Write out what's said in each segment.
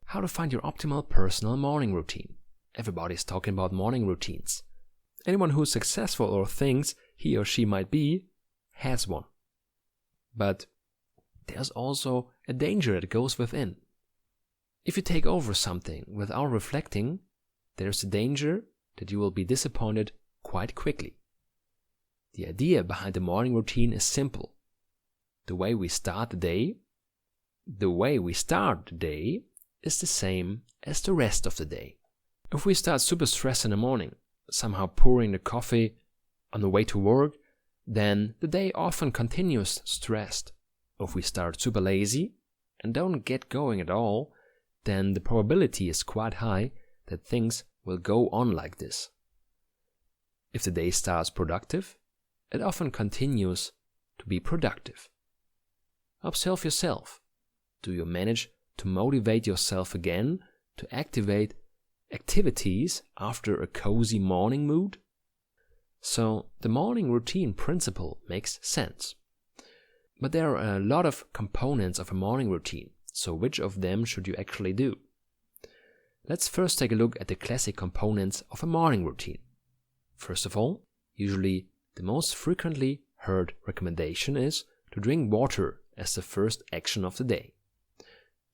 how to find your optimal personal morning routine. Everybody's talking about morning routines. Anyone who's successful or thinks he or she might be has one. But there's also a danger that goes within. If you take over something without reflecting, there's a danger that you will be disappointed quite quickly. The idea behind the morning routine is simple. The way we start the day is the same as the rest of the day. If we start super stressed in the morning, somehow pouring the coffee on the way to work, then the day often continues stressed. If we start super lazy and don't get going at all, then the probability is quite high that things will go on like this. If the day starts productive, it often continues to be productive. Observe yourself. Do you manage to motivate yourself again to activate activities after a cozy morning mood? So the morning routine principle makes sense. But there are a lot of components of a morning routine, so which of them should you actually do? Let's first take a look at the classic components of a morning routine. First of all, usually the most frequently heard recommendation is to drink water as the first action of the day.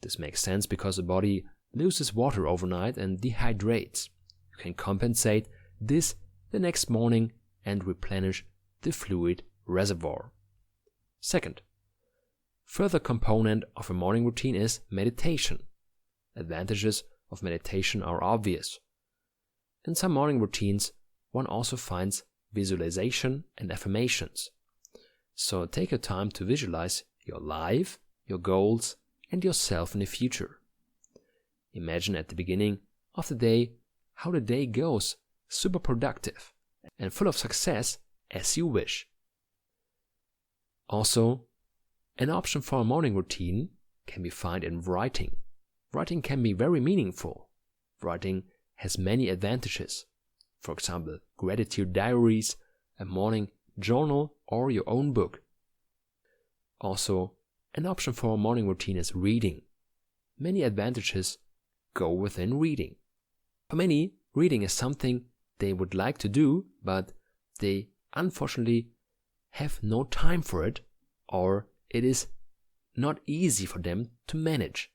This makes sense because the body loses water overnight and dehydrates. You can compensate this the next morning and replenish the fluid reservoir. Second, further component of a morning routine is meditation. Advantages of meditation are obvious. In some morning routines, one also finds visualization and affirmations. So take your time to visualize your life, your goals, and yourself in the future. Imagine at the beginning of the day how the day goes super productive and full of success as you wish. Also, an option for a morning routine can be found in writing. Writing can be very meaningful. Writing has many advantages. For example, gratitude diaries, a morning journal, or your own book. Also, an option for a morning routine is reading. Many advantages go within reading. For many, reading is something they would like to do, but they unfortunately have no time for it, or it is not easy for them to manage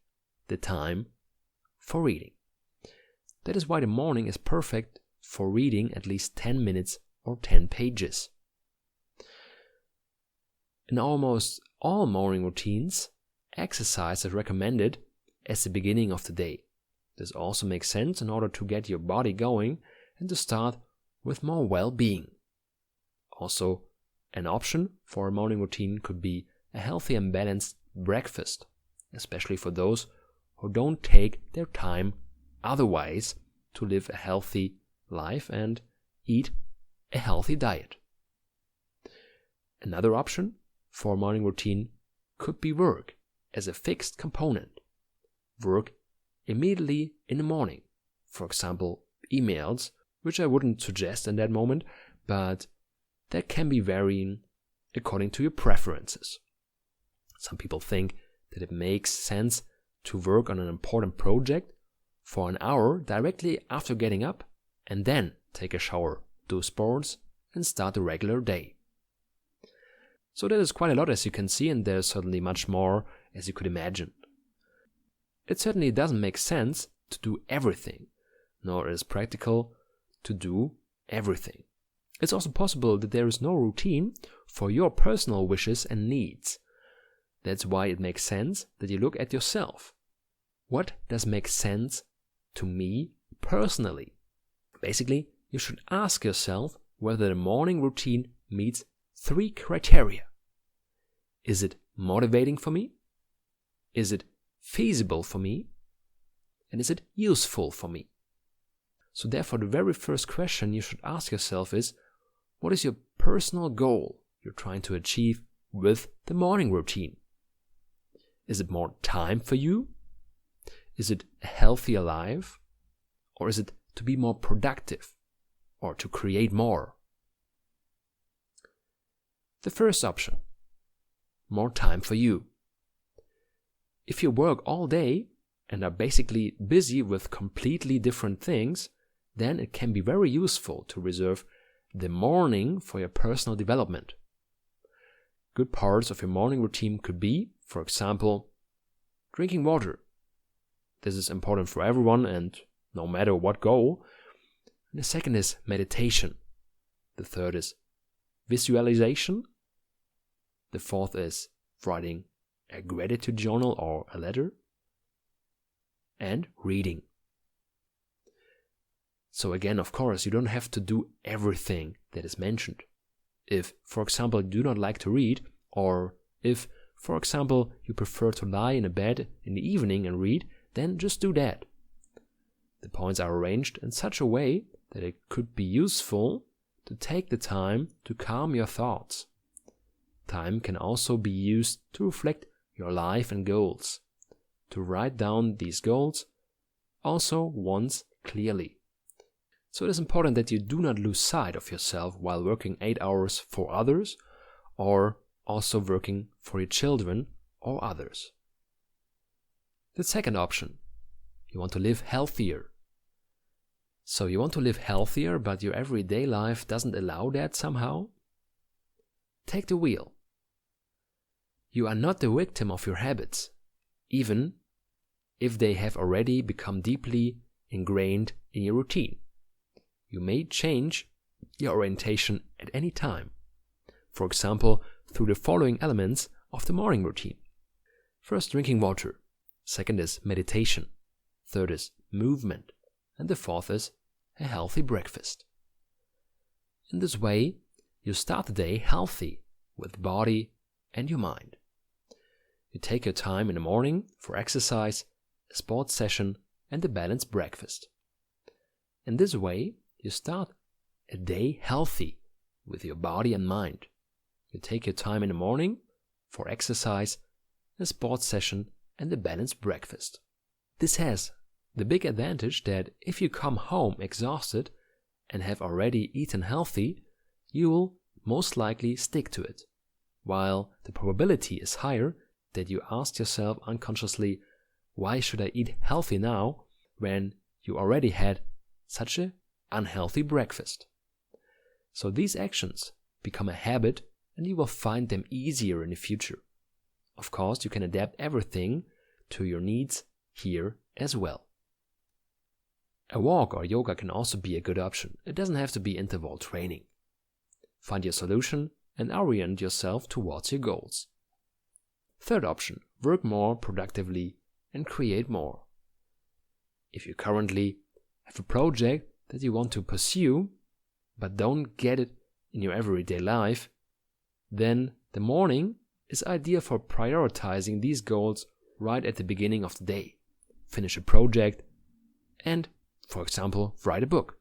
the time for reading. That is why the morning is perfect for reading at least 10 minutes or 10 pages. In almost all morning routines, exercise is recommended as the beginning of the day. This also makes sense in order to get your body going and to start with more well-being. Also, an option for a morning routine could be a healthy and balanced breakfast, especially for those who don't take their time otherwise to live a healthy life and eat a healthy diet. Another option for a morning routine could be work as a fixed component. Work immediately in the morning. For example, emails, which I wouldn't suggest in that moment, but that can be varying according to your preferences. Some people think that it makes sense to work on an important project for an hour directly after getting up and then take a shower, do sports, and start a regular day. So that is quite a lot, as you can see, and there's certainly much more as you could imagine. It certainly doesn't make sense to do everything, nor is it practical to do everything. It's also possible that there is no routine for your personal wishes and needs. That's why it makes sense that you look at yourself. What does make sense to me personally? Basically, you should ask yourself whether the morning routine meets 3 criteria. Is it motivating for me? Is it feasible for me? And is it useful for me? So therefore, the very first question you should ask yourself is, what is your personal goal you're trying to achieve with the morning routine? Is it more time for you? Is it a healthier life? Or is it to be more productive or to create more? The first option, more time for you. If you work all day and are basically busy with completely different things, then it can be very useful to reserve the morning for your personal development. Good parts of your morning routine could be, for example, drinking water. This is important for everyone and no matter what goal. And the second is meditation. The third is visualization. The fourth is writing a gratitude journal or a letter. And reading. So again, of course, you don't have to do everything that is mentioned. If, for example, you do not like to read, or if, for example, you prefer to lie in a bed in the evening and read, then just do that. The points are arranged in such a way that it could be useful to take the time to calm your thoughts. Time can also be used to reflect your life and goals, to write down these goals also once clearly. So it is important that you do not lose sight of yourself while working 8 hours for others or also working for your children or others. The second option, you want to live healthier. So you want to live healthier, but your everyday life doesn't allow that somehow? Take the wheel. You are not the victim of your habits, even if they have already become deeply ingrained in your routine. You may change your orientation at any time. For example, through the following elements of the morning routine. First, drinking water. Second is meditation. Third is movement. And the fourth is a healthy breakfast. In this way, you start the day healthy with body and your mind. You take your time in the morning for exercise, a sports session, and a balanced breakfast. In this way, you start a day healthy with your body and mind. You take your time in the morning for exercise, a sports session, and a balanced breakfast. This has the big advantage that if you come home exhausted and have already eaten healthy, you will most likely stick to it, while the probability is higher that you ask yourself unconsciously, why should I eat healthy now when you already had such an unhealthy breakfast? So these actions become a habit and you will find them easier in the future. Of course, you can adapt everything to your needs here as well. A walk or yoga can also be a good option. It doesn't have to be interval training. Find your solution and orient yourself towards your goals. Third option, work more productively and create more. If you currently have a project that you want to pursue, but don't get it in your everyday life, then the morning is ideal for prioritizing these goals right at the beginning of the day. Finish a project and, for example, write a book.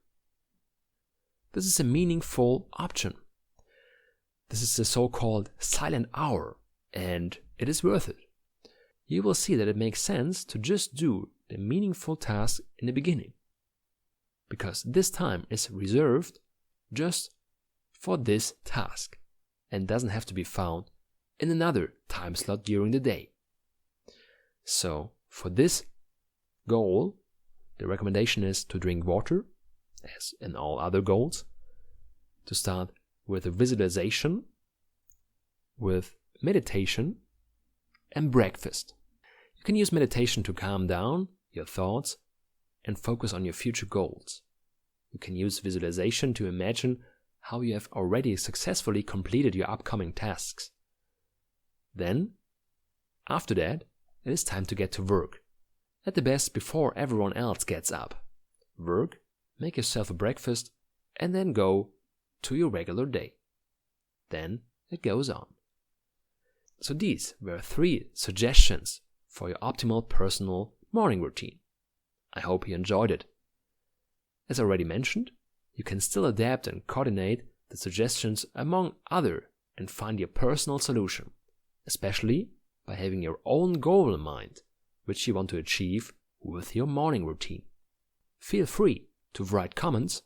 This is a meaningful option. This is the so-called silent hour, and it is worth it. You will see that it makes sense to just do the meaningful task in the beginning, because this time is reserved just for this task and doesn't have to be found in another time slot during the day. So, for this goal, the recommendation is to drink water, as in all other goals, to start with a visualization, with meditation, and breakfast. You can use meditation to calm down your thoughts and focus on your future goals. You can use visualization to imagine how you have already successfully completed your upcoming tasks. Then, after that, it is time to get to work. At the best before everyone else gets up. Work, make yourself a breakfast, and then go to your regular day. Then it goes on. So these were 3 suggestions for your optimal personal morning routine. I hope you enjoyed it. As already mentioned, you can still adapt and coordinate the suggestions among others and find your personal solution, especially by having your own goal in mind, which you want to achieve with your morning routine. Feel free to write comments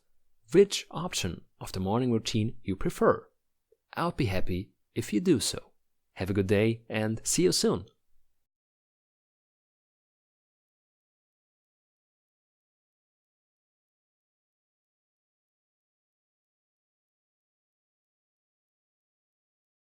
which option of the morning routine you prefer. I'll be happy if you do so. Have a good day and see you soon.